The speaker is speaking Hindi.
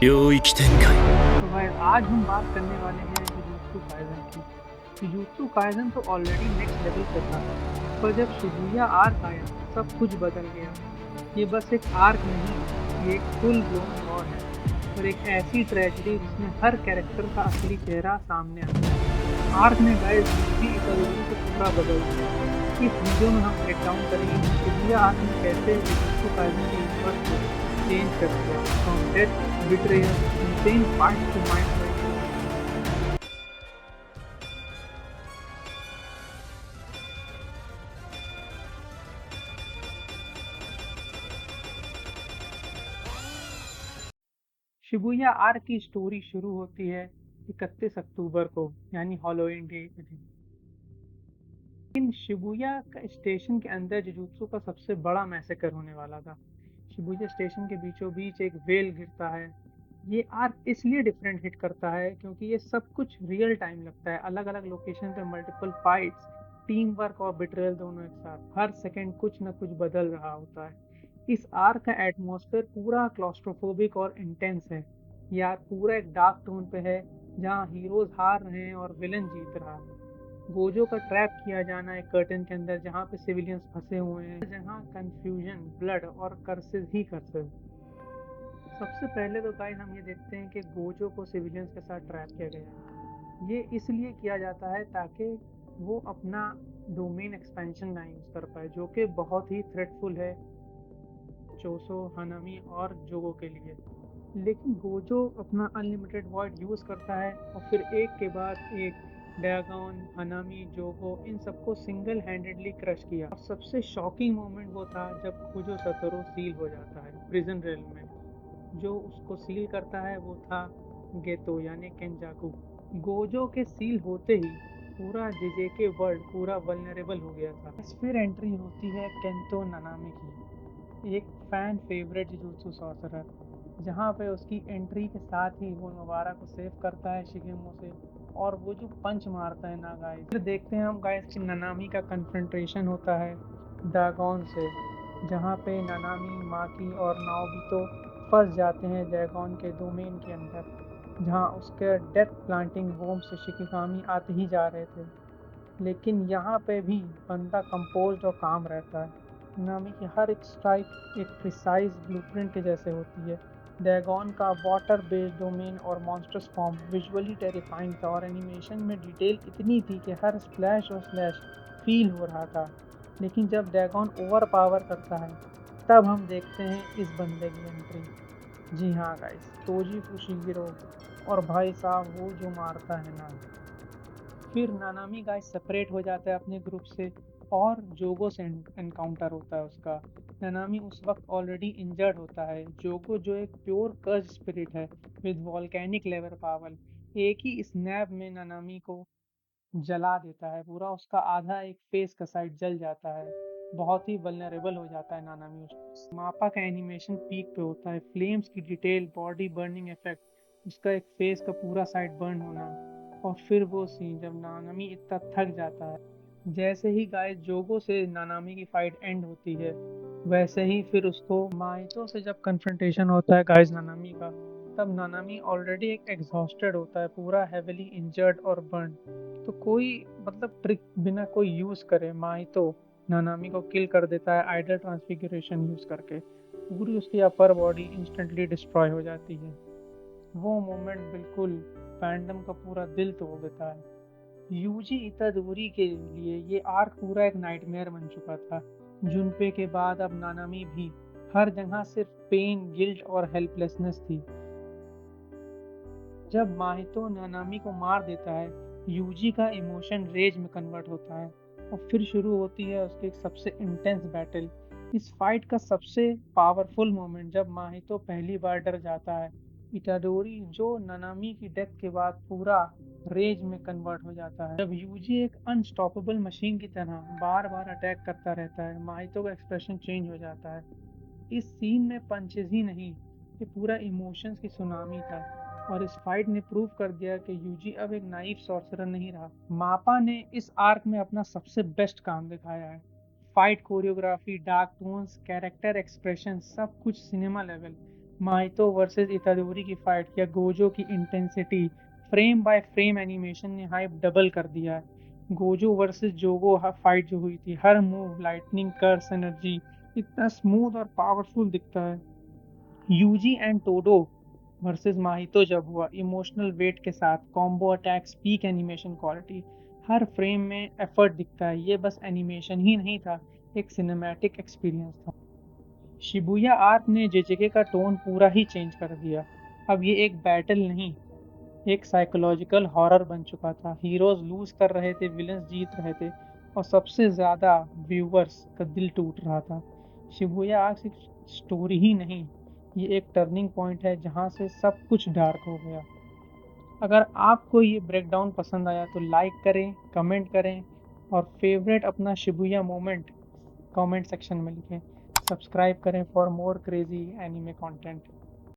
領域展開 तो भाई आज हम बात करने वाले हैं जुजुत्सु काइसन की। जुजुत्सु काइसन तो ऑलरेडी नेक्स्ट लेवल पे था, पर जब शिबुया आर्क आया सब कुछ बदल गया। ये बस एक आर्क नहीं, ये एक फुल ब्लोन वॉर है और एक ऐसी ट्रेजेडी जिसमें हर कैरेक्टर का असली चेहरा सामने आता है। आर्क ने गाइस यूजी इकादोरी को पूरा बदल दिया। इस वीडियो में हम ब्रेक डाउन करेंगे कि शिबुया आर्क ने कैसे जुजुत्सु काइसन के यूनिवर्स को चेंज कर दिया, from death, betrayal, insane fights to mind-blowing. Shibuya arc की स्टोरी शुरू होती है 31 अक्टूबर को, यानी हॉलोवीन डे के दिन। इन शिबुया स्टेशन के अंदर जुजुत्सु का सबसे बड़ा मैसेकर होने वाला था। शिबुया स्टेशन के बीचों बीच एक वेल गिरता है। ये आर्क इसलिए डिफरेंट हिट करता है क्योंकि ये सब कुछ रियल टाइम लगता है, अलग अलग लोकेशन पे मल्टीपल फाइट्स, टीम वर्क और बिट्रेयल दोनों एक साथ। हर सेकंड कुछ न कुछ बदल रहा होता है। इस आर्क का एटमॉस्फेयर पूरा क्लॉस्ट्रोफोबिक और इंटेंस है। यार पूरा एक डार्क टोन पे है, जहाँ हीरोज हार रहे हैं और विलन जीत रहा है। गोजो का ट्रैप किया जाना एक कर्टन के अंदर जहाँ पे सिविलियंस फंसे हुए हैं, जहाँ कंफ्यूजन, ब्लड और कर्सेस ही कर्सेस। सबसे पहले तो गाइस हम ये देखते हैं कि गोजो को सिविलियंस के साथ ट्रैप किया गया है। ये इसलिए किया जाता है ताकि वो अपना डोमेन एक्सपेंशन ना यूज कर पाए, जो कि बहुत ही थ्रेटफुल है चोसो, हनामी और जोगो के लिए। लेकिन गोजो अपना अनलिमिटेड वॉइड यूज करता है और फिर एक के बाद एक ड्रैगन, हनामी, जोगो इन सबको सिंगल हैंडेडली क्रश किया। और सबसे शॉकिंग मोमेंट वो था जब गोजो सतोरो सील हो जाता है प्रिजन रेल में। जो उसको सील करता है वो था गेतो यानी केंजाकू। गोजो के सील होते ही पूरा जेजेके वर्ल्ड पूरा वल्नरेबल हो गया था। फिर एंट्री होती है केंतो नानामी की, एक फैन फेवरेट जुजुत्सु सॉर्सरर, जहाँ पे उसकी एंट्री के साथ ही वो नोबारा को सेव करता है शिगेमो से। और वो जो पंच मारता है ना गाइस, फिर देखते हैं हम गाइस कि नानामी का कन्फ्रंटेशन होता है ड्रैगन से, जहाँ पे नानामी, माकी और नाओबितो फंस जाते हैं ड्रैगन के डोमेन के अंदर, जहाँ उसके डेथ प्लांटिंग वोम से शिकिगामी आते ही जा रहे थे। लेकिन यहाँ पे भी बंदा कंपोज्ड और काम रहता है। नामी की हर एक स्ट्राइक एक प्रिसाइज ब्लूप्रिंट के जैसे होती है। ड्रैगन का वाटर बेस्ड डोमेन और मॉन्स्टर्स फॉर्म विजुअली टेरिफाइंग था और एनिमेशन में डिटेल इतनी थी कि हर स्प्लैश और स्लैश फील हो रहा था। लेकिन जब ड्रैगन ओवर पावर करता है तब हम देखते हैं इस बंदे की एंट्री। जी हाँ गाइस, तोजी फुशिगिरो। और भाई साहब वो जो मारता है ना। फिर नानामी गाइस सेपरेट हो जाता है अपने ग्रुप से और जोगो से एनकाउंटर होता है उसका। नानामी उस वक्त ऑलरेडी इंजर्ड होता है। जोगो जो एक प्योर कर्ज स्पिरिट है विद वॉल्केनिक लेवल पावर, एक ही स्नैप में नानामी को जला देता है। पूरा उसका आधा एक फेस का साइड जल जाता है। बहुत ही वल्नरेबल हो जाता है नानामी। उस मापा का एनिमेशन पीक पे होता है, फ्लेम्स की डिटेल, बॉडी बर्निंग इफेक्ट, उसका एक फेस का पूरा साइड बर्न होना। और फिर वो सीन जब नानामी इतना थक जाता है, जैसे ही गाइस जोगो से नानामी की फाइट एंड होती है, वैसे ही फिर उसको माइतो से जब कन्फ्रंटेशन होता है गाइस नानामी का, तब नानामी ऑलरेडी एक एग्जॉस्टेड होता है, पूरा हेविली इंजर्ड और बर्न। तो कोई मतलब ट्रिक बिना कोई यूज करे माइतो नानामी को किल कर देता है आइडल ट्रांसफिगरेशन यूज करके। पूरी उसकी अपर बॉडी इंस्टेंटली डिस्ट्रॉय हो जाती है। वो मोमेंट बिल्कुल फैंडम का पूरा दिल तोड़ देता है। यूजी इतादोरी के लिए ये आर्क पूरा एक नाइटमेयर बन चुका था। जुनपे के बाद अब नानामी भी हर जगह सिर्फ पेन, गिल्ट और हेल्पलेसनेस थी। जब माहितो नानामी को मार देता है, यूजी का इमोशन रेज में कन्वर्ट होता है और फिर शुरू होती है उसकी एक सबसे इंटेंस बैटल। इस फाइट का सबसे पावरफुल मोमेंट जब माहितो पहली बार डर जाता है। इटाडोरी जो नानामी की डेथ के बाद पूरा रेज में कन्वर्ट हो जाता है। जब यूजी एक अनस्टॉपेबल मशीन की तरह बार बार अटैक करता रहता है, माहितो का एक्सप्रेशन चेंज हो जाता है। इस सीन में पंचेज ही नहीं, ये पूरा इमोशंस की सुनामी था। और इस फाइट ने प्रूव कर दिया कि यूजी अब एक नाइफ सॉर्सरर नहीं रहा। मापा ने इस आर्क में अपना सबसे बेस्ट काम दिखाया है। Fight choreography, dark tones, character expression, सब कुछ cinema level. Mahito versus Itadori की फाइट या गोजो की intensity, frame by frame animation ने हाइप डबल कर दिया है। गोजो वर्सेस जोगो फाइट जो हुई थी, हर मूव लाइटनिंग कर्स एनर्जी इतना स्मूथ और पावरफुल दिखता है। Yuji and Todo versus Mahito जब हुआ, इमोशनल वेट के साथ combo attacks, peak animation quality, हर फ्रेम में एफर्ट दिखता है। ये बस एनिमेशन ही नहीं था, एक सिनेमैटिक एक्सपीरियंस था। शिबुया आर्क ने जेजेके का टोन पूरा ही चेंज कर दिया। अब ये एक बैटल नहीं, एक साइकोलॉजिकल हॉरर बन चुका था। हीरोज लूज कर रहे थे, विलन्स जीत रहे थे, और सबसे ज्यादा व्यूवर्स का दिल टूट रहा था। शिबुया आर्क सिर्फ स्टोरी ही नहीं, ये एक टर्निंग पॉइंट है जहाँ से सब कुछ डार्क हो गया। अगर आपको ये ब्रेकडाउन पसंद आया तो लाइक करें, कमेंट करें, और फेवरेट अपना शिबुया मोमेंट कमेंट सेक्शन में लिखें। सब्सक्राइब करें for more crazy anime content.